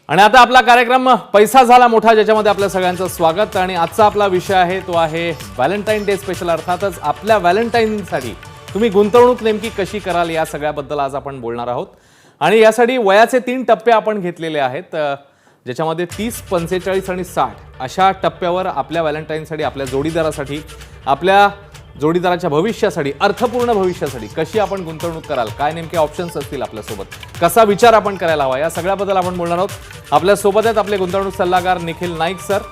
आणि आता आपला कार्यक्रम पैसा झाला मोठा, ज्याच्यामध्ये आपल्या सगळ्यांचं स्वागत. आणि आजचा आपला विषय आहे तो आहे व्हॅलेंटाईन डे स्पेशल. अर्थातच आपल्या व्हॅलेंटाईनसाठी तुम्ही गुंतवणूक नेमकी कशी कराल या सगळ्याबद्दल आज आपण बोलणार आहोत. आणि यासाठी वयाचे 3 टप्पे आपण घेतलेले आहेत, ज्याच्यामध्ये 30, 45 आणि 60 अशा टप्प्यावर आपल्या व्हॅलेंटाईनसाठी, आपल्या जोडीदारासाठी, आपल्या जोडीदाराच्या भविष्यासाठी, अर्थपूर्ण भविष्यासाठी कशी आपण गुंतवणूक कराल, काय नेमके ऑप्शन्स असतील आपल्यासोबत, कसा विचार आपण करायला हवा, या सगळ्याबद्दल आपण बोलणार आहोत. आपल्यासोबत आहेत आपले गुंतवणूक सल्लागार निखिल नाईक सर.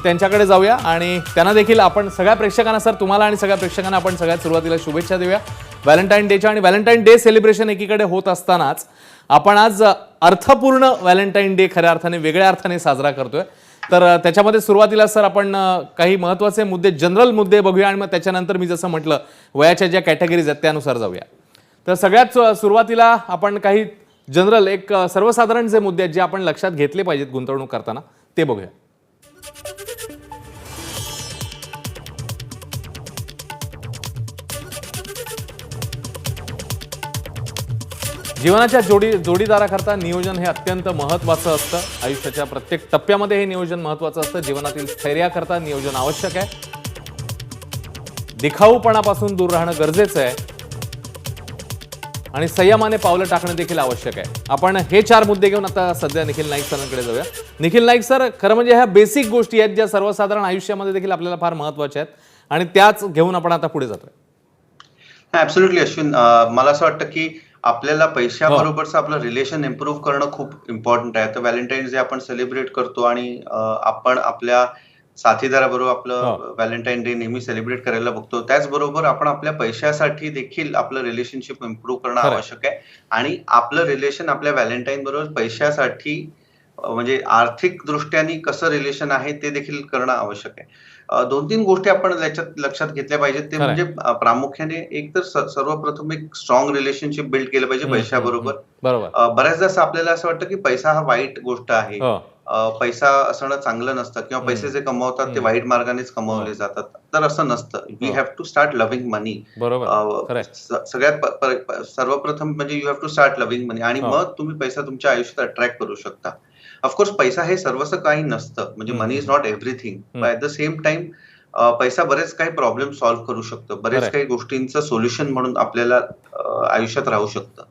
त्यांच्याकडे जाऊया आणि त्यांना देखील आपण सगळ्या प्रेक्षकांना, सर तुम्हाला आणि सगळ्या प्रेक्षकांना आपण सगळ्यात सुरुवातीला शुभेच्छा देऊया व्हॅलेंटाईन डेच्या. आणि व्हॅलेंटाईन डे सेलिब्रेशन एकीकडे होत असतानाच आपण आज अर्थपूर्ण व्हॅलेंटाईन डे खऱ्या अर्थाने, वेगळ्या अर्थाने साजरा करतोय. तर त्याच्यामध्ये सुरुवातीला सर आपण काही महत्त्वाचे मुद्दे, जनरल मुद्दे बघूया आणि मग त्याच्यानंतर मी जसं म्हटलं वयाच्या ज्या कॅटेगरीज आहेत त्यानुसार जाऊया. तर सगळ्यात सुरुवातीला आपण काही जनरल, एक सर्वसाधारण जे मुद्दे आहेत जे आपण लक्षात घेतले पाहिजेत गुंतवणूक करताना ते बघूया. जीवनाच्या जोडीदाराकरता नियोजन हे अत्यंत महत्त्वाचं असतं. आयुष्याच्या प्रत्येक टप्प्यामध्ये हे नियोजन महत्त्वाचं असतं. जीवनातील स्थैर्याकरता नियोजन आवश्यक आहे. दिखाऊपणापासून दूर राहणं गरजेचं आहे आणि संयमाने पावलं टाकणं देखील आवश्यक आहे. आपण हे 4 मुद्दे घेऊन आता सध्या निखिल नाईक सरांकडे जाऊया. निखिल नाईक सर, खरं म्हणजे ह्या बेसिक गोष्टी आहेत ज्या सर्वसाधारण आयुष्यामध्ये देखील आपल्याला फार महत्त्वाच्या आहेत आणि त्याच घेऊन आपण आता पुढे जातोय. ऍब्सोल्युटली अश्विन, मला असं वाटतं की आपल्याला पैशाबरोबरचं आपलं रिलेशन इम्प्रूव्ह करणं खूप इम्पॉर्टंट आहे. तर व्हॅलेंटाईन्स डे आपण सेलिब्रेट करतो आणि आपण आपल्या साथीदाराबरोबर आपलं व्हॅलेंटाईन डे नेहमी सेलिब्रेट करायला बघतो. त्याचबरोबर आपण आपल्या पैशासाठी देखील आपलं रिलेशनशिप इम्प्रूव्ह करणं आवश्यक आहे. आणि आपलं रिलेशन आपल्या व्हॅलेंटाईन बरोबर पैशासाठी म्हणजे आर्थिक दृष्ट्याने कसं रिलेशन आहे ते देखील करणं आवश्यक आहे. 2-3 गोष्टी आपण त्याच्यात लक्षात घेतल्या पाहिजेत. ते म्हणजे प्रामुख्याने एक तर सर्वप्रथम एक स्ट्रॉंग रिलेशनशिप बिल्ड केलं पाहिजे पैशाबरोबर. बऱ्याचदा असं आपल्याला असं वाटतं की पैसा हा वाईट गोष्ट आहे, पैसा असणं चांगलं नसतं किंवा पैसे जे कमवतात ते वाईट मार्गानेच कमवले जातात. तर असं नसतं. We have to start loving money. सगळ्यात सर्वप्रथम म्हणजे you have to start loving money आणि मग तुम्ही पैसा तुमच्या आयुष्यात अट्रॅक्ट करू शकता. ऑफकोर्स पैसा हे सर्वस्व काही नसतं, म्हणजे money is not everything. But at the same time पैसा बरेच काही प्रॉब्लेम सॉल्व्ह करू शकतो, बरेच काही गोष्टींचं सोल्युशन म्हणून आपल्याला आयुष्यात राहू शकतं.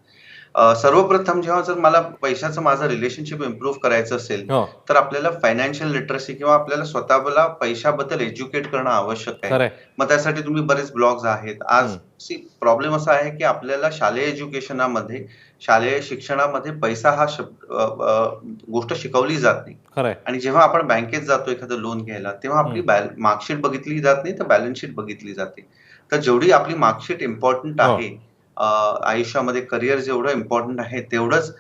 सर्वप्रथम जेव्हा जर मला पैशाचं माझं रिलेशनशिप इम्प्रूव्ह करायचं असेल तर आपल्याला फायनान्शियल लिटरसी किंवा आपल्याला स्वतःला पैशाबद्दल एज्युकेट करणं आवश्यक आहे. मग त्यासाठी तुम्ही बरेच ब्लॉग्स आहेत. आज प्रॉब्लेम असा आहे की आपल्याला शालेय एज्युकेशनामध्ये, शालेय शिक्षणामध्ये पैसा हा गोष्ट शिकवली जात नाही. आणि जेव्हा आपण बँकेत जातो एखादं लोन घ्यायला तेव्हा आपली मार्कशीट बघितली जात नाही, तर बॅलन्स शीट बघितली जाते. तर जेवढी आपली मार्कशीट इम्पॉर्टंट आहे आयुष्यामध्ये, करिअर जेवढं इम्पॉर्टंट आहे तेवढंच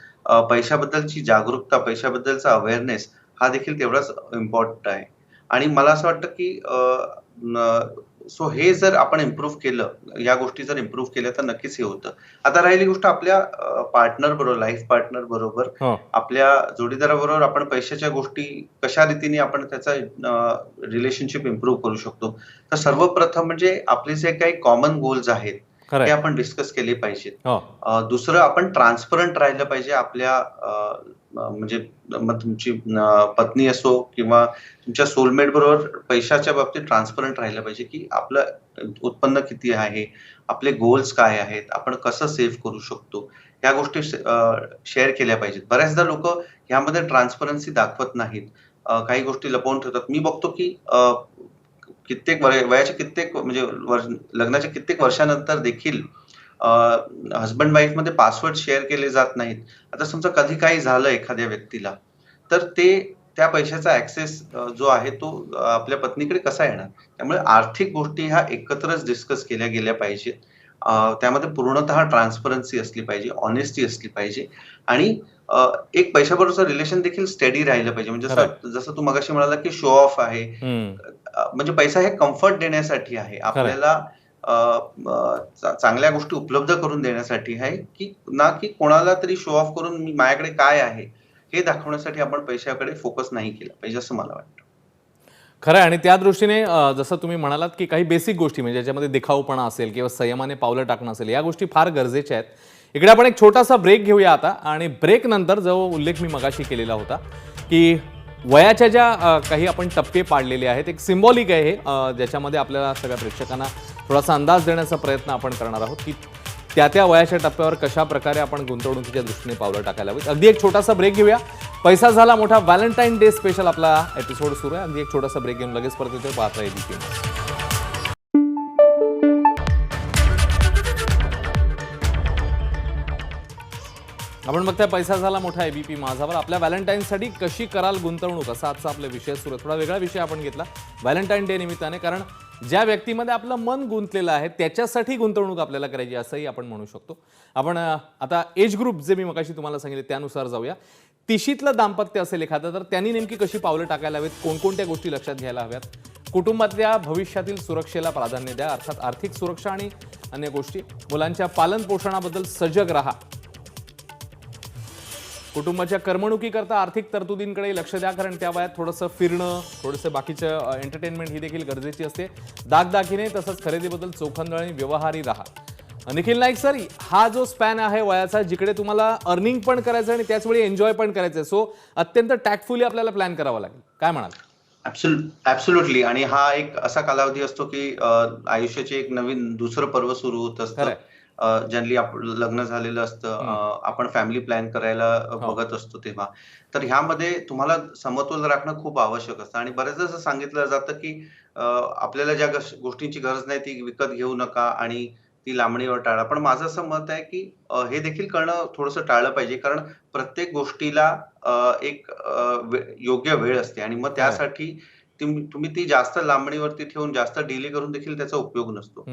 पैशाबद्दलची जागरूकता, पैशाबद्दलचा अवेअरनेस हा देखील तेवढाच इम्पॉर्टंट आहे. आणि मला असं वाटतं की सो हे जर आपण इम्प्रूव्ह केलं, या गोष्टी जर इम्प्रूव्ह केल्या तर नक्कीच हे होतं. आता राहिली गोष्ट आपल्या पार्टनर बरोबर, लाईफ पार्टनर बरोबर, आपल्या जोडीदाराबरोबर आपण पैशाच्या गोष्टी कशा रीतीने आपण त्याचा रिलेशनशिप इम्प्रूव्ह करू शकतो. तर सर्वप्रथम म्हणजे आपले जे काही कॉमन गोल्स आहेत ते आपण डिस्कस केले पाहिजेत. दुसरं, आपण ट्रान्सपरंट राहिलं पाहिजे आपल्या म्हणजे मग तुमची पत्नी असो किंवा तुमच्या सोलमेट बरोबर पैशाच्या बाबतीत ट्रान्सपरंट राहिलं पाहिजे की आपलं उत्पन्न किती आहे, आपले गोल्स काय आहेत, आपण कसं सेव्ह करू शकतो, या गोष्टी शेअर केल्या पाहिजेत. बऱ्याचदा लोक ह्यामध्ये ट्रान्सपरन्सी दाखवत नाहीत, काही गोष्टी लपवून ठेवतात. मी बघतो की कित्येक वयाच्या कित्येक म्हणजे लग्नाच्या कित्येक वर्षानंतर देखील हजबंड वाईफ मध्ये पासवर्ड शेअर केले जात नाहीत. आता समजा कधी काही झालं एखाद्या व्यक्तीला तर त्या पैशाचा ऍक्सेस जो आहे तो आपल्या पत्नीकडे कसा येणार. त्यामुळे आर्थिक गोष्टी ह्या एकत्रच डिस्कस केल्या गेल्या पाहिजेत. त्यामध्ये पूर्णतः ट्रान्सपरन्सी असली पाहिजे, ऑनेस्टी असली पाहिजे आणि एक पैशाबरोबरचं रिलेशन देखील स्टेडी राहिलं पाहिजे. म्हणजे जसं तू मगाशी म्हणाला की शो ऑफ आहे, म्हणजे पैसा हे कम्फर्ट देण्यासाठी आहे, आपल्याला चांगल्या गोष्टी उपलब्ध करून देण्यासाठी आहे, की ना की कोणाला तरी शो ऑफ करून मी माझ्याकडे काय आहे हे दाखवण्यासाठी आपण पैशाकडे फोकस नाही केला पाहिजे असं मला वाटतं. खरं आहे. आणि त्या दृष्टीने जसं तुम्ही म्हणालात की काही बेसिक गोष्टी म्हणजे ज्याच्यामध्ये दिखाऊपणा असेल किंवा संयमाने पावलं टाकणं असेल, या गोष्टी फार गरजेच्या आहेत. इकडे आपण एक छोटासा ब्रेक घेऊया आता आणि ब्रेक नंतर जो उल्लेख मी मगाशी केलेला होता की वयाच्या ज्या काही आपण टप्पे पाडलेले आहेत, एक सिम्बॉलिक आहे हे, ज्याच्यामध्ये आपल्याला सगळ्या प्रेक्षकांना थोडासा अंदाज देण्याचा प्रयत्न आपण करणार आहोत की त्या वयाच्या टप्प्यावर कशा प्रकारे आपण गुंतवणुकीच्या दृष्टीने पावलं टाकायला हवीत. अगदी एक छोटासा ब्रेक घेऊया. पैसा झाला मोठा व्हॅलेंटाईन डे स्पेशल आपला एपिसोड सुरू आहे. अगदी एक छोटासा ब्रेक घेऊन लगेच परत येतो. पाहता एबीपी. आपण बघताय पैसा झाला मोठा एबीपी माझावर. आपल्या व्हॅलेंटाईनसाठी कशी कराल गुंतवणूक, असा आजचा आपला विषय सुरू आहे. थोडा वेगळा विषय आपण घेतला व्हॅलेंटाईन डे निमित्ताने, कारण ज्या व्यक्तीमध्ये आपलं मन गुंतलेलं आहे त्याच्यासाठी गुंतवणूक आपल्याला करायची असंही आपण म्हणू शकतो. आपण आता एज ग्रुप जे मी मगाशी तुम्हाला सांगितले त्यानुसार जाऊया. 30लं दाम्पत्य असेल एखादं, तर त्यांनी नेमकी कशी पावलं टाकायला हवेत, कोणकोणत्या गोष्टी लक्षात घ्यायला हव्यात. कुटुंबातल्या भविष्यातील सुरक्षेला प्राधान्य द्या, अर्थात आर्थिक सुरक्षा आणि अन्य गोष्टी. मुलांच्या पालन पोषणाबद्दल सजग राहा. कुटुंबाच्या करमणुकीकरता आर्थिक तरतुदींकडे लक्ष द्या, कारण त्या वयात थोडंसं फिरणं, थोडंसं बाकीचं एंटरटेनमेंट ही देखील गरजेची असते. दागदागिने तसंच खरेदीबद्दल चोखंदळ आणि व्यवहारी राहा. निखिल नाईक सर, हा जो स्पॅन आहे वयाचा, जिकडे तुम्हाला अर्निंग पण करायचं आणि त्याचवेळी एन्जॉय पण करायचं, सो अत्यंत टॅक्टफुली आपल्याला प्लॅन करावा लागेल, काय म्हणाल? ऍब्सोल्युटली. आणि हा एक असा कालावधी असतो की आयुष्याचे एक नवीन दुसरं पर्व सुरू होत असतं. जनरली लग्न झालेलं असतं, आपण फॅमिली प्लॅन करायला बघत असतो तेव्हा. तर ह्यामध्ये तुम्हाला समतोल राखणं खूप आवश्यक असतं. आणि बरेचदा असं सांगितलं जातं की आपल्याला ज्या गोष्टींची गरज नाही ती विकत घेऊ नका आणि ती लांबणीवर टाळा. पण माझं असं मत आहे की हे देखील करणं थोडंसं टाळलं पाहिजे, कारण प्रत्येक गोष्टीला एक योग्य वेळ असते आणि मग त्यासाठी तुम्ही ती जास्त लांबणीवरती ठेवून जास्त डिले करून देखील त्याचा उपयोग नसतो.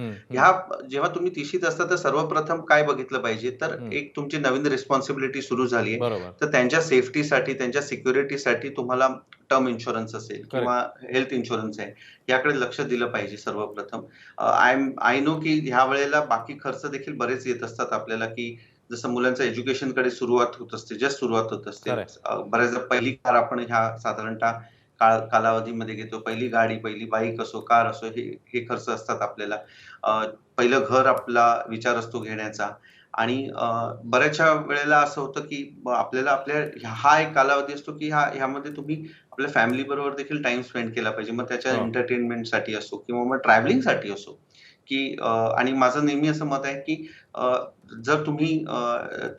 जेव्हा तुम्ही 30शीत असता तर सर्वप्रथम काय बघितलं पाहिजे, तर एक तुमची नवीन रिस्पॉन्सिबिलिटी सुरू झाली आहे, तर त्यांच्या सेफ्टीसाठी, त्यांच्या सिक्युरिटीसाठी तुम्हाला टर्म इन्शुरन्स असेल किंवा हेल्थ इन्शुरन्स आहे, याकडे लक्ष दिलं पाहिजे सर्वप्रथम. आय नो की ह्या वेळेला बाकी खर्च देखील बरेच येत असतात आपल्याला, की जसं मुलांच्या एज्युकेशनकडे सुरुवात होत असते, जस्ट सुरुवात होत असते. बऱ्याचदा पहिली कार आपण ह्या साधारणतः कालावधीमध्ये घेतो. पहिली गाडी, पहिली बाईक असो, कार असो, हे खर्च असतात आपल्याला. पहिलं घर आपला विचार असतो घेण्याचा. आणि बऱ्याचशा वेळेला असं होतं की आपल्याला हा एक कालावधी असतो की ह्यामध्ये तुम्ही आपल्या फॅमिली बरोबर देखील टाइम स्पेंड केला पाहिजे. मग त्याच्या एंटरटेनमेंटसाठी असो किंवा मग ट्रॅव्हलिंगसाठी असो की आणि माझं नेहमी असं मत आहे की जर तुम्ही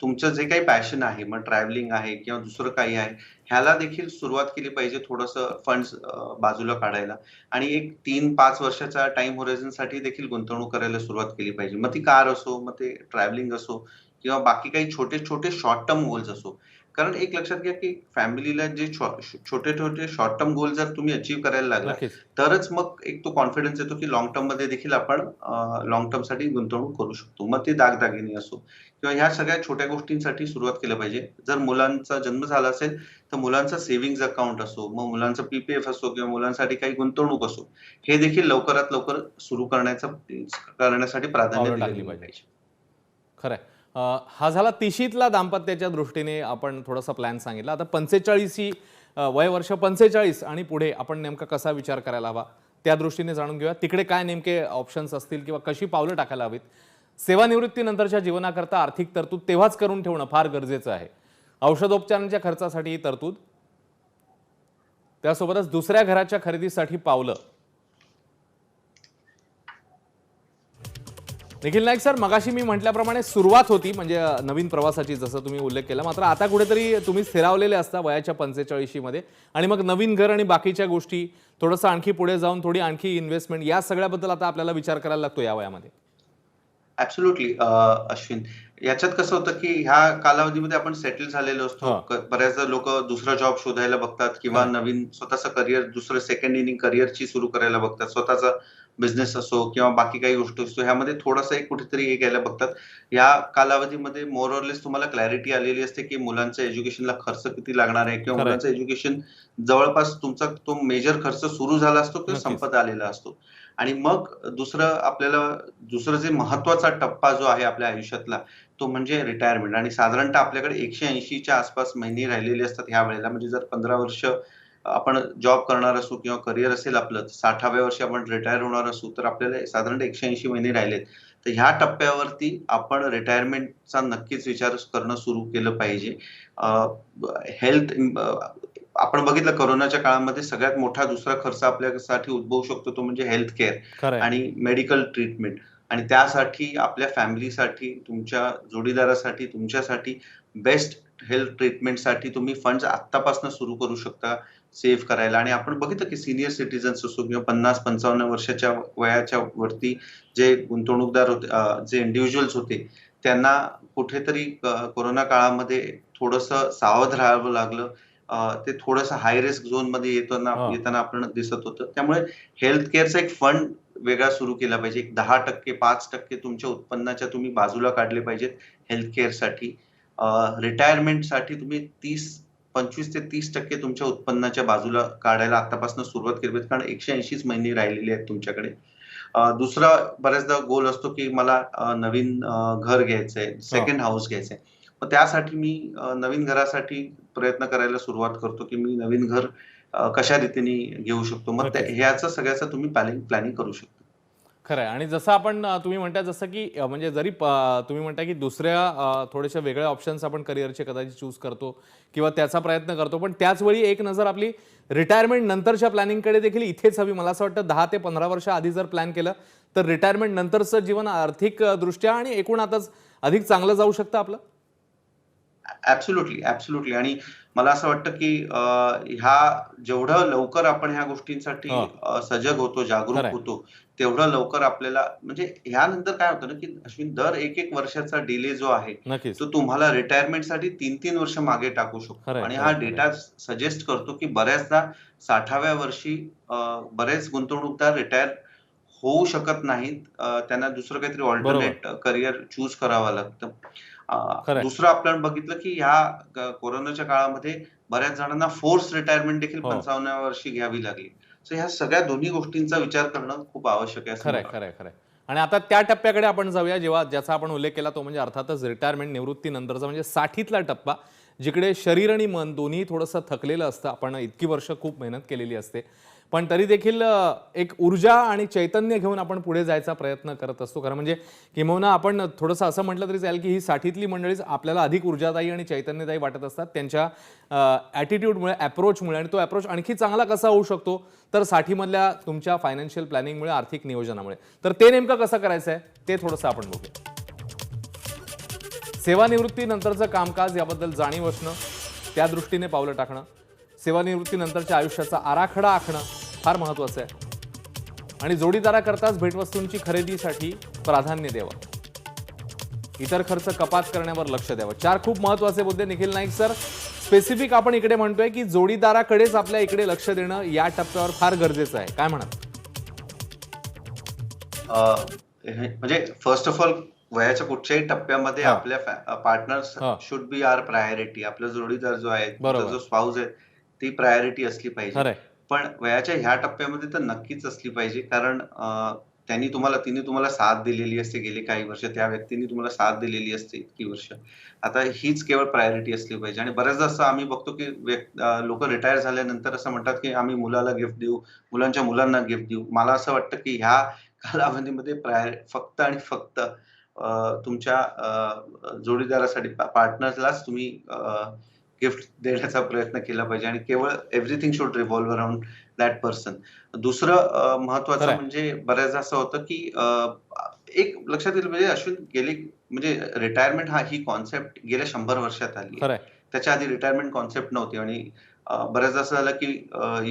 तुमचं जे काही पॅशन आहे, मग ट्रॅव्हलिंग आहे किंवा दुसरं काही आहे, ह्याला देखील सुरुवात केली पाहिजे थोडंसं फंड्स बाजूला काढायला. आणि एक 3-5 वर्षाच्या टाइम होरायझनसाठी देखील गुंतवणूक करायला सुरुवात केली पाहिजे. मग ती कार असो, मग ते ट्रॅव्हलिंग असो किंवा बाकी काही छोटे छोटे शॉर्ट टर्म गोल्स असो. कारण एक लक्षात घ्या की फॅमिलीला जे छोटे छोटे शॉर्ट टर्म गोल जर तुम्ही अचीव्ह करायला लागला, तरच मग एक तो कॉन्फिडन्स येतो की लॉंग टर्म मध्ये देखील आपण लॉंग टर्म साठी गुंतवणूक करू शकतो. मग ते दागदागिने असो किंवा ह्या सगळ्या छोट्या गोष्टींसाठी सुरुवात केलं पाहिजे. जर मुलांचा जन्म झाला असेल तर मुलांचा सेव्हिंग्ज अकाउंट असो, मग मुलांचा पीपीएफ असो किंवा मुलांसाठी काही गुंतवणूक असो, हे देखील लवकरात लवकर सुरू करण्यासाठी प्राधान्य दिले पाहिजे. खरंय. हा झाला 30शीतला दाम्पत्याच्या दृष्टीने आपण थोडासा प्लॅन सांगितला. आता 45 वय वर्ष 45 आणि पुढे आपण नेमका कसा विचार करायला हवा त्या दृष्टीने जाणून घेऊया. तिकडे काय नेमके ऑप्शन्स असतील किंवा कशी पावलं टाकायला हवीत. सेवानिवृत्तीनंतरच्या जीवनाकरता आर्थिक तरतूद तेव्हाच करून ठेवणं फार गरजेचं आहे. औषधोपचारांच्या खर्चासाठी तरतूद, त्यासोबतच दुसऱ्या घराच्या खरेदीसाठी पावलं. निखिल नाईक सर, मगाशी मी म्हटल्याप्रमाणे सुरुवात होती म्हणजे नवीन प्रवासाची, जसं तुम्ही उल्लेख केला. मात्र आता कुठेतरी तुम्ही स्थिरावलेले असता वयाच्या 45 मध्ये, आणि मग नवीन घर आणि बाकीच्या गोष्टी, थोडंसं आणखी पुढे जाऊन थोडी आणखी इन्व्हेस्टमेंट, या सगळ्याबद्दल आता आपल्याला विचार करायला लागतो या वयामध्ये. ऍब्सोल्युटली अश्विन. याच्यात कसं होतं की ह्या कालावधीमध्ये आपण सेटल झालेलो असतो. बऱ्याचदा लोक दुसरा जॉब शोधायला बघतात किंवा नवीन स्वतःचं करिअर, दुसरं सेकंड इनिंग करिअरची सुरू करायला बघतात. स्वतःचा बिझनेस असो किंवा बाकी काही गोष्टी असतो, ह्यामध्ये थोडंसं एक कुठेतरी हे घ्यायला बघतात. या कालावधीमध्ये मोर ऑर लेस तुम्हाला क्लॅरिटी आलेली असते की मुलांच्या एज्युकेशनला खर्च किती लागणार आहे किंवा मुलांचं एज्युकेशन जवळपास तुमचा तो मेजर खर्च सुरू झाला असतो किंवा संपत आलेला असतो. आणि मग दुसरं जे महत्वाचा टप्पा जो आहे आपल्या आयुष्यातला, तो म्हणजे रिटायरमेंट. आणि साधारणतः आपल्याकडे 180च्या आसपास महिने राहिलेले असतात ह्या वेळेला. म्हणजे जर 15 वर्ष आपण जॉब करणार असू किंवा करिअर असेल आपलं, 60व्या वर्षी आपण रिटायर होणार असू, तर आपल्याला साधारणतः 180 महिने राहिलेत. तर ह्या टप्प्यावरती आपण रिटायरमेंटचा नक्कीच विचार करणं सुरू केलं पाहिजे. हेल्थ आपण बघितलं कोरोनाच्या काळामध्ये सगळ्यात मोठा दुसरा खर्च आपल्यासाठी उद्भवू शकतो तो म्हणजे हेल्थ केअर खरंय. आणि मेडिकल ट्रीटमेंट. आणि त्यासाठी आपल्या फॅमिलीसाठी, तुमच्या जोडीदारासाठी, तुमच्यासाठी बेस्ट हेल्थ ट्रीटमेंटसाठी तुम्ही फंड्स आत्तापासून सुरू करू शकता सेव्ह करायला. आणि आपण बघितलं की सीनियर सिटीजन्स असो किंवा 50-55 वर्षाच्या वयाच्या वरती जे गुंतवणूकदार होते, जे इंडिव्हिज्युअल्स होते, त्यांना कुठेतरी कोरोना काळामध्ये थोडंसं सावध राहावं लागलं. ते थोडंसं हाय रिस्क झोनमध्ये येताना आपण दिसत होतं. त्यामुळे हेल्थ केअरचा एक फंड वेगळा सुरू केला पाहिजे. एक 10%, 5% तुमच्या उत्पन्नाच्या तुम्ही बाजूला काढले पाहिजेत हेल्थ केअरसाठी. रिटायरमेंटसाठी तुम्ही 25 ते 30% तुमच्या उत्पन्नाच्या बाजूला काढायला आत्तापासून सुरुवात केली पाहिजे. कारण 180च महिने राहिलेले आहेत तुमच्याकडे. दुसरा बऱ्याचदा गोल असतो की मला नवीन घर घ्यायचंय, सेकंड हाऊस घ्यायचंय. मग त्यासाठी मी नवीन घरासाठी प्रयत्न करायला सुरुवात करतो की मी नवीन घर कशा रीतीने घेऊ शकतो. मग ह्याचं सगळ्याचं तुम्ही प्लॅनिंग करू शकता. खरं आहे. आणि जसं आपण तुम्ही म्हणताय जसं की म्हणजे जरी तुम्ही म्हणताय की दुसऱ्या थोडेसे वेगळे ऑप्शन्स आपण करिअरचे कदाचित चूज करतो किंवा त्याचा प्रयत्न करतो, पण त्याच वेळी एक नजर आपली रिटायरमेंट नंतरच्या प्लॅनिंगकडे देखील इथेच हवी. मला असं वाटतं 10 ते 15 वर्ष आधी जर प्लॅन केलं तर रिटायरमेंट नंतरचं जीवन आर्थिक दृष्ट्या आणि एकूणातच अधिक चांगलं जाऊ शकतं आपलं. ऍब्सोल्युटली. आणि मला असं वाटतं की ह्या जेवढं लवकर आपण ह्या गोष्टींसाठी सजग होतो, जागरूक होतो, तेवढं लवकर आपल्याला म्हणजे ह्यानंतर काय होतं ना की अश्विन, दर एक वर्षाचा डिले जो आहे तो तुम्हाला रिटायरमेंटसाठी 3-3 वर्ष मागे टाकू शकतो. आणि हा डेटा सजेस्ट करतो की बऱ्याचदा 60व्या वर्षी बरेच गुंतवणूकदार रिटायर होऊ शकत नाहीत. त्यांना दुसरं काहीतरी ऑल्टरनेट करिअर चूज करावं लागतं. दुसरं आपण बघितलं की ह्या कोरोनाच्या काळामध्ये बऱ्याच जणांना फोर्स रिटायरमेंट देखील 55व्या वर्षी घ्यावी लागली. सो ह्या सगळ्या दोन्ही गोष्टींचा विचार करणं खूप आवश्यक आहे. खरंय. आणि आता त्या टप्प्याकडे आपण जाऊया ज्याचा आपण उल्लेख केला तो म्हणजे अर्थातच रिटायरमेंट, निवृत्तीनंतरचा म्हणजे 60तला टप्पा, जिकडे शरीर आणि मन दोन्ही थोडंसं थकलेलं असतं. आपण इतकी वर्ष खूप मेहनत केलेली असते, पण तरी देखील एक ऊर्जा आणि चैतन्य घेऊन आपण पुढे जायचा प्रयत्न करत असतो. खरं म्हणजे किंबहुना आपण थोडंसं असं म्हटलं तरी चालेल की ही 60तली मंडळीच आपल्याला अधिक ऊर्जादायी आणि चैतन्यदायी वाटत असतात त्यांच्या ॲटिट्यूडमुळे, अप्रोचमुळे. आणि तो अप्रोच आणखी चांगला कसा होऊ शकतो तर 60मधल्या तुमच्या फायनान्शियल प्लॅनिंगमुळे, आर्थिक नियोजनामुळे. तर ते नेमकं कसं करायचं आहे ते थोडंसं आपण बघूया. सेवानिवृत्तीनंतरचं कामकाज याबद्दल जाणीव असणं, त्या दृष्टीने पावलं टाकणं, सेवानिवृत्तीनंतरच्या आयुष्याचा आराखडा आखणं फार महत्त्वाचं आहे. आणि जोडीदाराकरताच भेटवस्तूंची खरेदीसाठी प्राधान्य द्यावं, इतर खर्च कपात करण्यावर लक्ष द्यावं. 4 खूप महत्त्वाचे मुद्दे निखिल नाईक सर. स्पेसिफिक आपण इकडे म्हणतोय की जोडीदाराकडेच आपल्या इकडे लक्ष देणं या टप्प्यावर फार गरजेचं आहे. काय म्हणत? म्हणजे फर्स्ट ऑफ ऑल वयाच्या कुठच्याही टप्प्यामध्ये आपल्या partners should be our priority. आपला जोडीदार जो आहे, जो स्पाऊस आहे, ती प्रायोरिटी असली पाहिजे. पण वयाच्या ह्या टप्प्यामध्ये तर नक्कीच असली पाहिजे. कारण तिने तुम्हाला साथ दिलेली असते गेली काही वर्ष, त्या व्यक्तीने तुम्हाला साथ दिलेली असते इतकी वर्ष. आता हीच केवळ प्रायोरिटी असली पाहिजे. आणि बऱ्याचदा असं आम्ही बघतो की लोक रिटायर झाल्यानंतर असं म्हणतात की आम्ही मुलाला गिफ्ट देऊ, मुलांच्या मुलांना गिफ्ट देऊ. मला असं वाटतं की ह्या कालावधीमध्ये फक्त आणि फक्त तुमच्या जोडीदारासाठी, पार्टनर्सलाच तुम्ही गिफ्ट देण्याचा प्रयत्न केला पाहिजे. आणि केवळ everything should revolve around that person. दुसरं महत्वाचं म्हणजे बऱ्याचदा असं होतं की एक लक्षात येईल म्हणजे अश्विन, म्हणजे रिटायरमेंट ही कॉन्सेप्ट गेल्या 100 वर्षात आली. त्याच्या आधी रिटायरमेंट कॉन्सेप्ट नव्हती. आणि बऱ्याचदा असं झालं की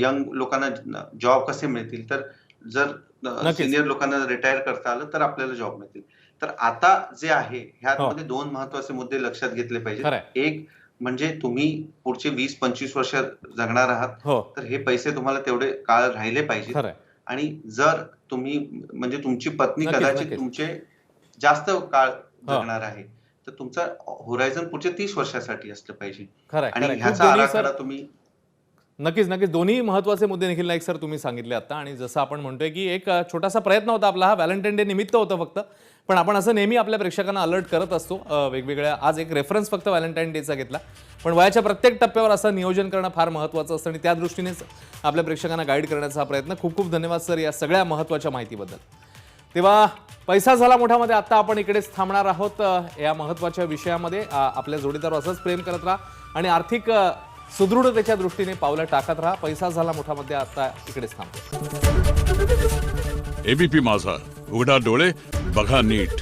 यंग लोकांना जॉब कसे मिळतील, तर जर सिनियर लोकांना रिटायर करता आलं तर आपल्याला जॉब मिळतील. तर आता जे आहे ह्यामध्ये 2 महत्वाचे मुद्दे लक्षात घेतले पाहिजेत. एक म्हणजे तुम्ही पुढचे 20-25 वर्ष जगणार आहात, तर हे पैसे तुम्हाला तेवढे काळ राहिले पाहिजेत. आणि जर तुम्ही म्हणजे तुमची पत्नी कदाचित तुमचे जास्त काळ जगणार आहे, तर तुमचा होरायझन पुढच्या 30 वर्षासाठी असलं पाहिजे. आणि ह्याचा आराखडा तुम्ही नक्कीच दोन्ही महत्त्वाचे मुद्दे निखिल नाईक सर तुम्ही सांगितले आता. आणि जसं आपण म्हणतोय की एक छोटासा प्रयत्न होता आपला, हा व्हॅलेंटाईन डे निमित्त होतं फक्त, पण आपण असं नेहमी आपल्या प्रेक्षकांना अलर्ट करत असतो वेगवेगळ्या. आज एक रेफरन्स फक्त व्हॅलेंटाईन डेचा घेतला, पण वयाच्या प्रत्येक टप्प्यावर असं नियोजन करणं फार महत्त्वाचं असतं आणि त्या दृष्टीनेच आपल्या प्रेक्षकांना गाईड करण्याचा हा प्रयत्न. खूप खूप धन्यवाद सर या सगळ्या महत्त्वाच्या माहितीबद्दल. तेव्हा पैसा झाला मोठामध्ये आता आपण इकडेच थांबणार आहोत या महत्त्वाच्या विषयामध्ये. आपल्या जोडीदार असंच प्रेम करत राहा आणि आर्थिक सुदृढतेच्या दृष्टीने पावलं टाकत राहा. पैसा झाला मोठामध्ये आता इकडेच थांबतो. एबीपी माझा, उघडा डोळे बघा नीट.